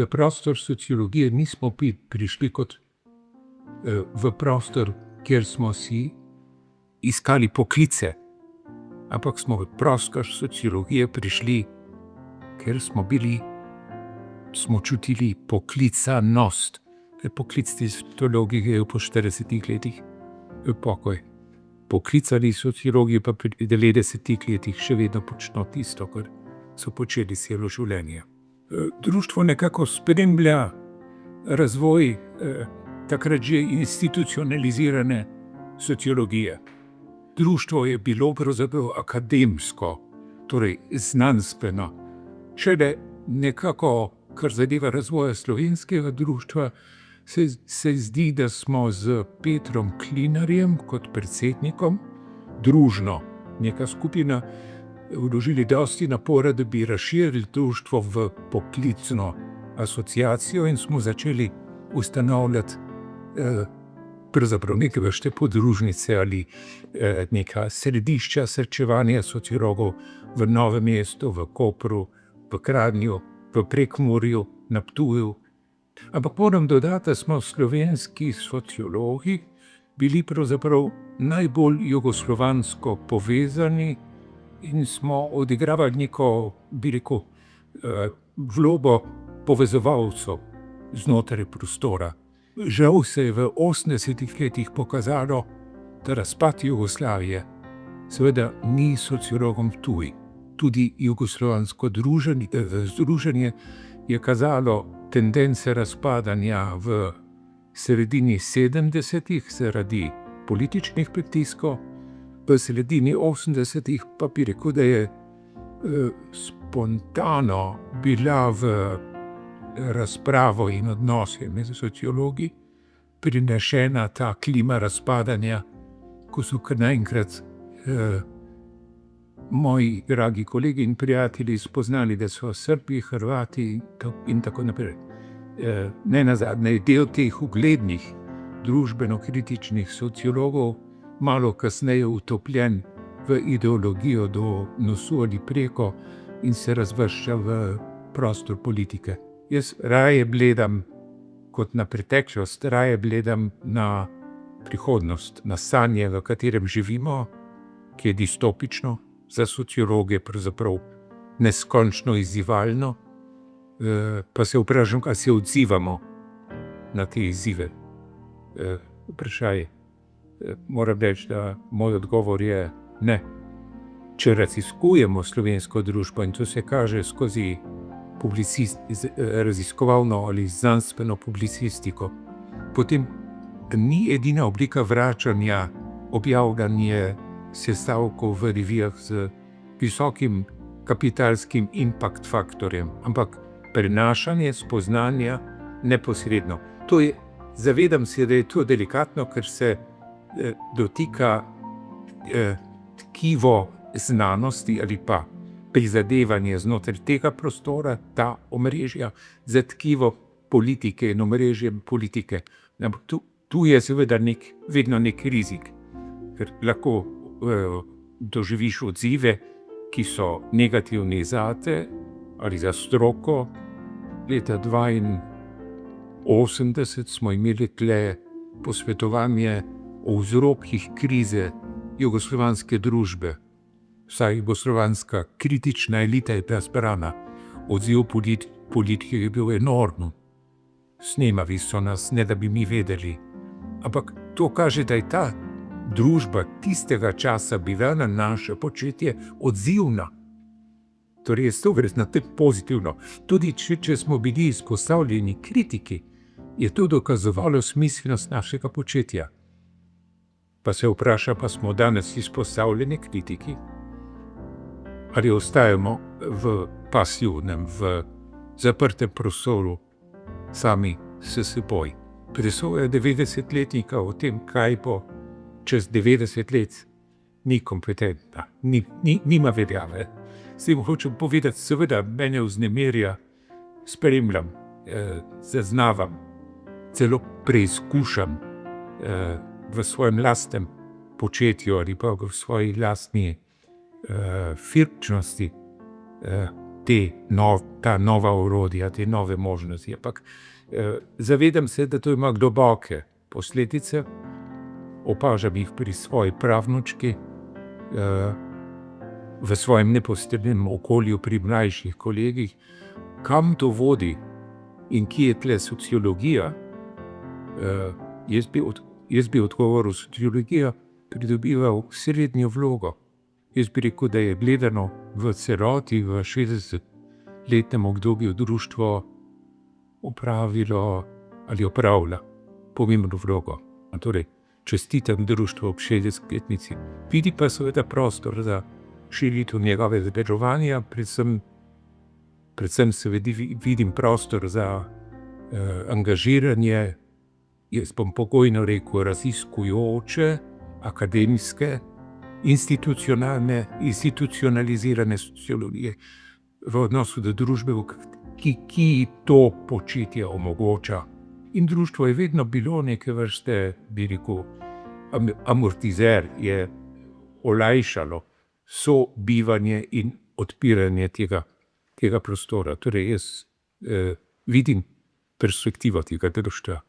v prostor sociologije nismo prišli kot v prostor, kjer smo si iskali poklice, ampak smo v prostor sociologije prišli, ker smo čutili poklicanost. Poklic sociologije je po 40 letih pokoj. Poklicani sociologi pa pri 90 letih še vedno počno tisto, kar so počeli celo življenje. Društvo nekako spremlja razvoj takrat že institucionalizirane sociologije. Društvo je bilo pravzaprav akademsko, torej znanstveno. Šele nekako, kar zadeva razvoja slovenskega društva, se zdi, da smo z Petrom Klinarjem kot predsednikom družno, neka skupina, vložili dosti napora, da bi razširili društvo v poklicno asociacijo in smo začeli ustanavljati pravzaprav neke vrste podružnice ali neka središča srečevanja sociologov v Novem mestu, v Kopru, v Kranju, v Prekmurju, na Ptuju. Ampak moram dodati, da smo slovenski sociologi bili pravzaprav najbolj jugoslovansko povezani in smo odigravali neko, bi rekel, vlogo povezovalcev znotraj prostora. Žal se je v 80 letih pokazalo, da razpad Jugoslavije seveda ni sociologom tuj. Tudi jugoslovansko združenje je kazalo tendence razpadanja v sredini 70 zaradi političnih pritiskov, v sredini 80 pa bi rekel, da je spontano bila v razpravo in odnose med sociologi prinešena ta klima razpadanja, ko so kar naenkrat moji dragi kolegi in prijatelji spoznali, da so Srbi, Hrvati in tako naprej. Nenazadnje je del teh uglednih družbeno-kritičnih sociologov malo kasneje utopljen v ideologijo do nosu ali preko in se razvršča v prostor politike. Jaz raje gledam kot na preteklost, raje gledam na prihodnost, na sanje, v katerem živimo, ki je distopično, za sociologe pravzaprav neskončno izzivalno, pa se vprašam, kaj se odzivamo na te izzive. Vprašanje. Moram reči, da moj odgovor je ne. Če raziskujemo slovensko družbo, in to se kaže skozi raziskovalno ali znanstveno publicistiko, potem ni edina oblika vračanja objavljanje sestavkov v revijah z visokim kapitalskim impact faktorjem, ampak prenašanje spoznanja neposredno. Zavedam se, da je to delikatno, ker se dotika tkivo znanosti ali pa prizadevanje znotraj tega prostora, ta omrežja, za tkivo politike in omrežje politike. Tu je seveda vedno nek rizik, ker lahko doživiš odzive, ki so negativni zate ali za stroko. Leta 1982 smo imeli tle posvetovanje o vzrokih krize jugoslovanske družbe. Vsaj jugoslovanska kritična elita je bila zbrana. Odziv politike je bil enormen. Snemali so nas, ne da bi mi vedeli. Ampak to kaže, da je ta družba tistega časa bila na naše početje odzivna. Torej je to verjetno pozitivno. Tudi če smo bili izpostavljeni kritiki, je to dokazovalo smiselnost našega početja. Pa se vpraša, pa smo danes izpostavljeni kritiki? Ali ostajamo v pasivnem, v zaprtem prostoru sami s seboj? Presoja 90-letnika o tem, kaj bo čez 90 let, ni kompetentna, nima veljave. S tem hočem povedati, seveda mene vznemirja, spremljam, zaznavam, celo preizkušam v svojem lastnem početju ali pa v svoji lastni firčnosti ta nova orodja, te nove možnosti. Ampak zavedam se, da to ima globoke posledice. Opažam jih pri svoji pravnučki, v svojem neposrednem okolju, pri mlajših kolegih. Kam to vodi in kje je tle sociologija? Jaz bi odgovoril, sociologija pridobiva srednjo vlogo. Jaz bi rekel, da je gledano v celoti v 60-letnem obdobju društvo opravlja pomembno vlogo. Torej, čestitam društvu ob 60-letnici. Vidi pa seveda prostor za širitev njegove zadrževanja, predvsem se vidim prostor za angažiranje, jaz bom pogojno rekel, raziskujoče, akademske, institucionalizirane sociologije v odnosu do družbe, ki to početje omogoča. In društvo je vedno bilo neke vrste, bi rekel, amortizer, je olajšalo sobivanje in odpiranje tega prostora. Torej jaz vidim perspektivo tega društva.